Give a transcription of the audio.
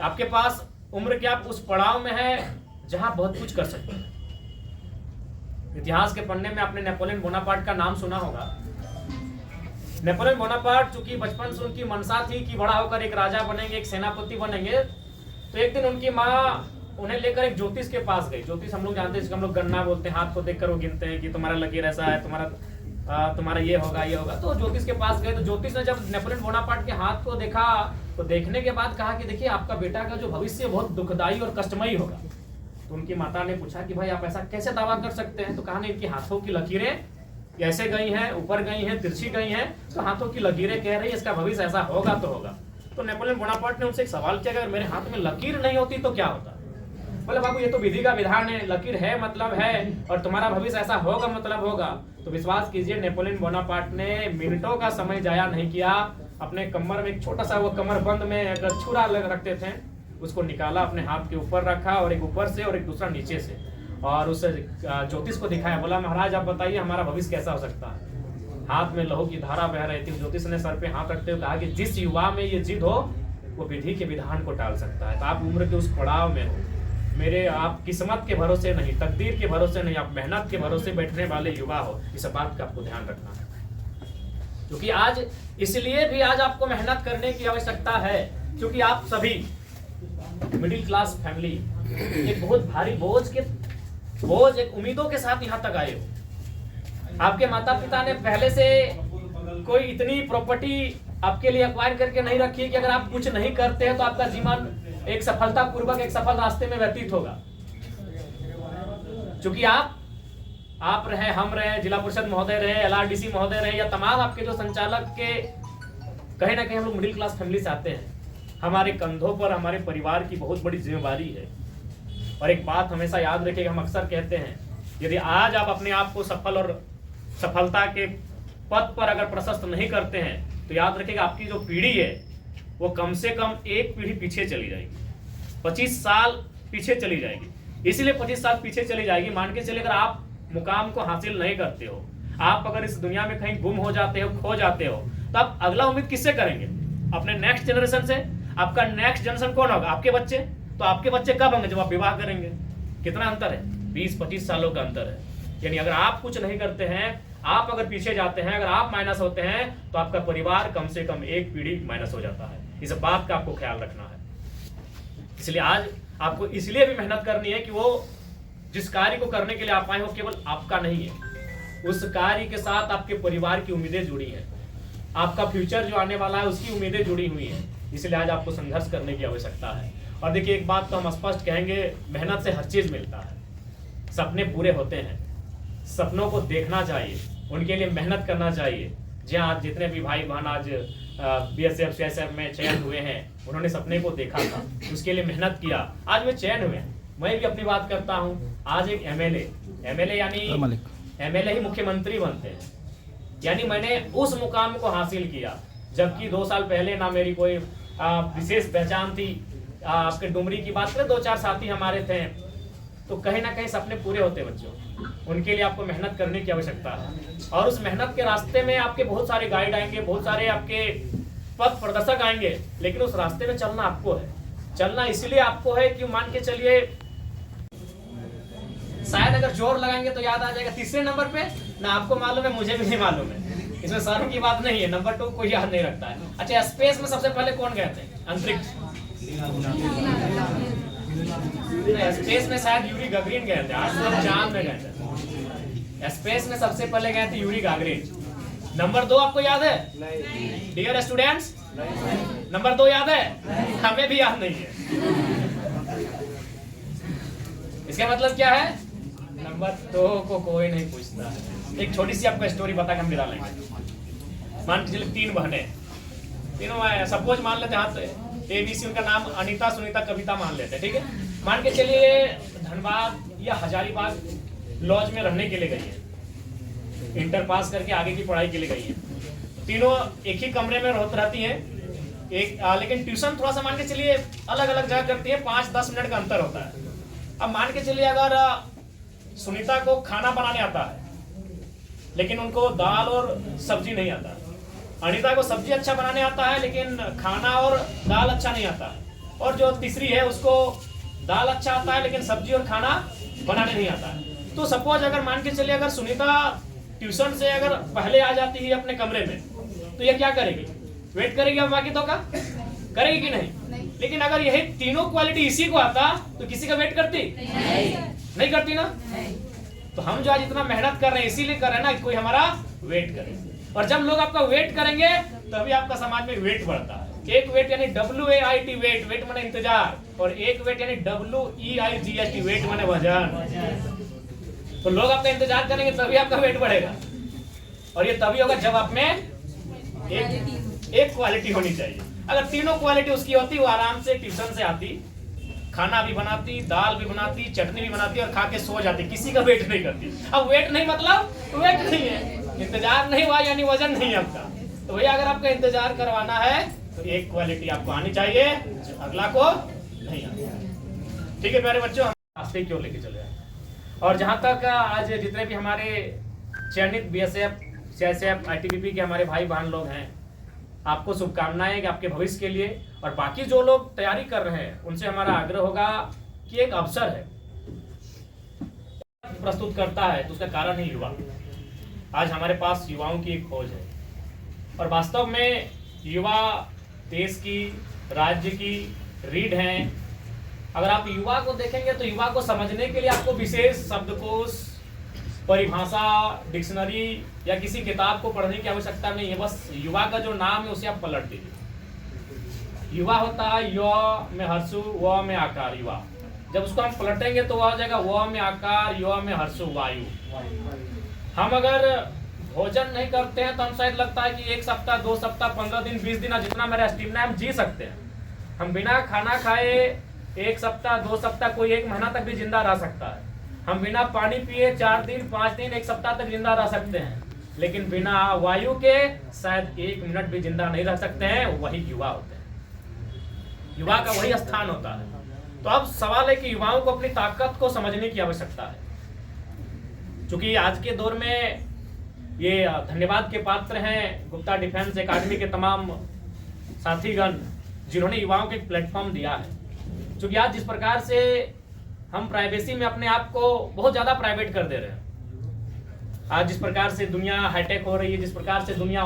आपके पास उम्र के आप उस पड़ाव में है जहां बहुत कुछ कर सकते हैं। इतिहास के पन्ने में आपने नेपोलियन बोनापार्ट का नाम सुना होगा। नेपोलियन बोनापार्ट चूंकि बचपन से उनकी मनसा थी कि बड़ा होकर एक राजा बनेंगे, एक सेनापति बनेंगे, तो एक दिन उनकी माँ उन्हें लेकर एक ज्योतिष के पास गई। ज्योतिष हम लोग जानते हैं, जिसको हम लोग गन्ना बोलते हैं, हाथ को देखकर वो गिनते हैं कि तुम्हारा लकीर ऐसा है, तुम्हारा ये होगा ये होगा। तो ज्योतिष के पास गए तो ज्योतिष ने जब नेपोलियन बोनापार्ट के हाथ को देखा तो देखने के बाद कहा कि देखिए आपका बेटा का जो भविष्य बहुत दुखदायी और कष्टमयी होगा। तो उनकी माता ने पूछा कि भाई आप ऐसा कैसे दावा कर सकते हैं? तो कहा नहीं, इनके हाथों की लकीरें ऐसे गई हैं, ऊपर गई हैं, तिरछी गई हैं, तो हाथों की लकीरें कह रही है इसका भविष्य ऐसा होगा तो होगा। तो नेपोलियन बोनापार्ट ने उनसे एक सवाल किया, अगर मेरे हाथ में लकीर नहीं होती तो क्या होता? बोले बाबू ये तो विधि का विधान है, लकीर है मतलब है, और तुम्हारा भविष्य ऐसा होगा मतलब होगा। तो विश्वास कीजिए नेपोलियन बोनापार्ट ने मिनटों का समय जाया नहीं किया। अपने कमर में एक छोटा सा वो कमर बंद में अगर छुरा रखते थे, उसको निकाला, अपने हाथ के ऊपर रखा, और एक ऊपर से और एक दूसरा नीचे से, और उस ज्योतिष को दिखाया। बोला महाराज आप बताइए हमारा भविष्य कैसा हो सकता है? हाथ में लहू की धारा बह रही थी। ज्योतिष ने सर पे हाथ रखते हुए कहा कि जिस युवा में ये जिद हो वो विधि के विधान को टाल सकता है। तो आप उम्र के उस पड़ाव में हो, मेरे आप किस्मत के भरोसे नहीं, तकदीर के भरोसे नहीं, आप मेहनत के भरोसे बैठने वाले युवा हो। इस बात का आपको ध्यान रखना है, क्योंकि आज इसलिए भी आज आपको मेहनत करने की आवश्यकता है, क्योंकि आप सभी मिडिल क्लास फैमिली एक बहुत भारी बोझ एक उम्मीदों के साथ यहाँ तक आए हो। आपके माता पिता ने पहले से कोई इतनी प्रॉपर्टी आपके लिए एक्वायर करके नहीं रखी कि अगर आप कुछ नहीं करते हैं तो आपका जीवन एक सफलता पूर्वक एक सफल रास्ते में व्यतीत होगा। क्योंकि आप रहे, हम रहे, जिला परिषद महोदय रहे, LRDC महोदय रहे, या तमाम आपके जो संचालक के, कहीं ना कहीं हम लोग मिडिल क्लास फैमिली से आते हैं। हमारे कंधों पर हमारे परिवार की बहुत बड़ी जिम्मेवारी है। और एक बात हमेशा याद रखिएगा, हम अक्सर कहते हैं, यदि आज आप अपने आप को सफल और सफलता के पथ पर अगर प्रशस्त नहीं करते हैं, तो याद रखिएगा आपकी जो पीढ़ी है वो कम से कम एक पीढ़ी पीछे चली जाएगी, 25 साल पीछे चली जाएगी। इसीलिए 25 साल पीछे चली जाएगी। मान के चलिए अगर आप मुकाम को हासिल नहीं करते हो, आप अगर इस दुनिया में कहीं गुम हो जाते हो, खो जाते हो, तो आप अगला उम्मीद किससे करेंगे? अपने नेक्स्ट जनरेशन से। आपका नेक्स्ट जनरेशन कौन होगा? आपके बच्चे। तो आपके बच्चे कब होंगे? जब आप विवाह करेंगे। कितना अंतर है? 20-25 सालों का अंतर है। यानी अगर आप कुछ नहीं करते हैं, आप अगर पीछे जाते हैं, अगर आप माइनस होते हैं, तो आपका परिवार कम से कम एक पीढ़ी माइनस हो जाता है। इस बात का आपको ख्याल रखना है। इसलिए आज आपको इसलिए भी मेहनत करनी है कि वो जिस कार्य को करने के लिए आप आए हो केवल आपका नहीं है, उस कार्य के साथ आपके परिवार की उम्मीदें जुड़ी हैं, आपका फ्यूचर जो आने वाला है उसकी उम्मीदें जुड़ी हुई हैं। इसलिए आज आपको संघर्ष करने की आवश्यकता है। और देखिए एक बात तो हम स्पष्ट कहेंगे, मेहनत से हर चीज मिलता है। सपने पूरे होते हैं, सपनों को देखना चाहिए, उनके लिए मेहनत करना चाहिए। जी हाँ, आज जितने भी भाई बहन आज BSF CSF में चयन हुए हैं, उन्होंने सपने को देखा था, उसके लिए मेहनत किया, आज वे चयन हुए हैं। मैं भी अपनी बात करता हूँ, आज एक MLA यानी MLA ही मुख्यमंत्री बनते हैं। यानी मैंने उस मुकाम को हासिल किया, जबकि 2 साल पहले ना मेरी कोई विशेष पहचान थी। आपके डुमरी की बात करें, 2-4 साथी हमारे थे। तो कहीं ना कहीं सपने पूरे होते बच्चों, उनके लिए आपको मेहनत करने की आवश्यकता है। और उस मेहनत के रास्ते में आपके बहुत सारे गाइड आएंगे, बहुत सारे आपके पथ प्रदर्शक आएंगे, लेकिन उस रास्ते में चलना आपको है। चलना इसलिए आपको है कि मान के चलिए शायद अगर जोर लगाएंगे तो याद आ जाएगा 3रे नंबर पे ना, आपको मालूम है, मुझे भी नहीं मालूम है, इसमें शर्म की बात नहीं है। नंबर 2 कोई याद नहीं रखता है। अच्छा, स्पेस में सबसे पहले कौन गए थे? अंतरिक्ष। स्पेस में शायद यूरी गागरिन गए थे, आज तो चांद में गए थे। स्पेस में सबसे पहले गए थे यूरी गागरिन। नंबर 2 आपको याद है? डियर स्टूडेंट्स, नंबर 2 याद है? हमें भी याद नहीं है। इसका मतलब क्या है? नंबर 2 को कोई नहीं पूछता। एक छोटी सी आपको स्टोरी बता के हम गिरा लेंगे। मान के चलिए 3 बहनें, तीनों सपोज मान लेते हाथ ABC, उनका नाम अनीता, सुनीता, कविता मान लेते हैं, ठीक है। मान के चलिए धनबाद या हजारीबाग लॉज में रहने के लिए गई है, इंटर पास करके आगे की पढ़ाई के लिए गई है। तीनों एक ही कमरे में रहती हैं, लेकिन ट्यूशन थोड़ा सा मान के चलिए अलग अलग जगह करती है, 5-10 मिनट का अंतर होता है। अब मान के चलिए अगर सुनीता को खाना बनाने आता है, लेकिन उनको दाल और सब्जी नहीं आता। अनीता को सब्जी अच्छा बनाने आता है, लेकिन खाना और दाल अच्छा नहीं आता है। और जो तीसरी है उसको दाल अच्छा आता है लेकिन सब्जी और खाना बनाने नहीं आता है। तो सपोज अगर मान के चलिए, अगर सुनीता ट्यूशन से अगर पहले आ जाती है अपने कमरे में, तो ये क्या करेगी? वेट करेगी अब बाकी तो का करेगी कि नहीं? लेकिन अगर यही तीनों क्वालिटी इसी को आता तो किसी का वेट करती? नहीं करती ना। तो हम जो आज इतना मेहनत कर रहे हैं इसीलिए कर रहे हैं ना कि कोई हमारा वेट करे। और जब लोग आपका वेट करेंगे तभी आपका समाज में वेट बढ़ता है। एक वेट यानी WAIT वेट, वेट माने इंतजार, और एक वेट यानी WEIGST वेट माने वजन। तो लोग आपका इंतजार करेंगे तभी आपका वेट बढ़ेगा, और ये तभी होगा जब आप में एक क्वालिटी होनी चाहिए। अगर तीनों क्वालिटी उसकी होती, वो आराम से ट्यूशन से आती, खाना भी बनाती, दाल भी बनाती, चटनी भी बनाती और खा के सो जाती, किसी का वेट नहीं करती। अब वेट नहीं मतलब वेट नहीं है, इंतजार नहीं हुआ यानी वजन नहीं है आपका। तो भैया अगर आपका इंतजार करवाना है तो एक क्वालिटी आपको आनी चाहिए, अगला को नहीं आनी। ठीक है प्यारे बच्चों, हम रास्ते क्यों लेके चले जाए। और जहां तक आज जितने भी हमारे चयनित BSF, CSF, ITBP के हमारे भाई बहन लोग हैं, आपको शुभकामनाएं कि आपके भविष्य के लिए। और बाकी जो लोग तैयारी कर रहे हैं उनसे हमारा आग्रह होगा कि एक अवसर है प्रस्तुत करता है, तो उसका कारण है युवा। आज हमारे पास युवाओं की एक खोज है, और वास्तव में युवा देश की, राज्य की रीढ़ हैं। अगर आप युवा को देखेंगे तो युवा को समझने के लिए आपको विशेष शब्दकोश, परिभाषा, डिक्शनरी या किसी किताब को पढ़ने की आवश्यकता नहीं है। बस युवा का जो नाम है उसे आप पलट दीजिए। युवा होता है य में हर्षु, व में आकार, युवा। जब उसको हम पलटेंगे तो वह हो जाएगा व में आकार, य में हर्षु, वायु। हम अगर भोजन नहीं करते हैं तो हम शायद लगता है कि 1 सप्ताह, 2 सप्ताह, 15 दिन, 20 दिन, जितना मेरा स्टेमिना है हम जी सकते हैं। हम बिना खाना खाए 1 सप्ताह, 2 सप्ताह, कोई 1 महीना तक भी जिंदा रह सकता है। हम बिना पानी पिए 4 दिन, 5 दिन, 1 सप्ताह तक जिंदा रह सकते हैं। लेकिन बिना वायु के शायद 1 मिनट भी जिंदा नहीं रह सकते हैं। वही युवा होते हैं, युवा का वही स्थान होता है। तो अब सवाल है कि युवाओं को अपनी ताकत को समझने की आवश्यकता है। क्योंकि आज के दौर में ये धन्यवाद के पात्र हैं गुप्ता डिफेंस एकेडमी के तमाम साथीगण, जिन्होंने युवाओं को एक प्लेटफॉर्म दिया है। क्योंकि आज जिस प्रकार से हम प्राइवेसी में अपने आप को बहुत ज्यादा प्राइवेट कर दे रहे हैं, आज जिस प्रकार से दुनिया हाईटेक हो रही है, जिस प्रकार से दुनिया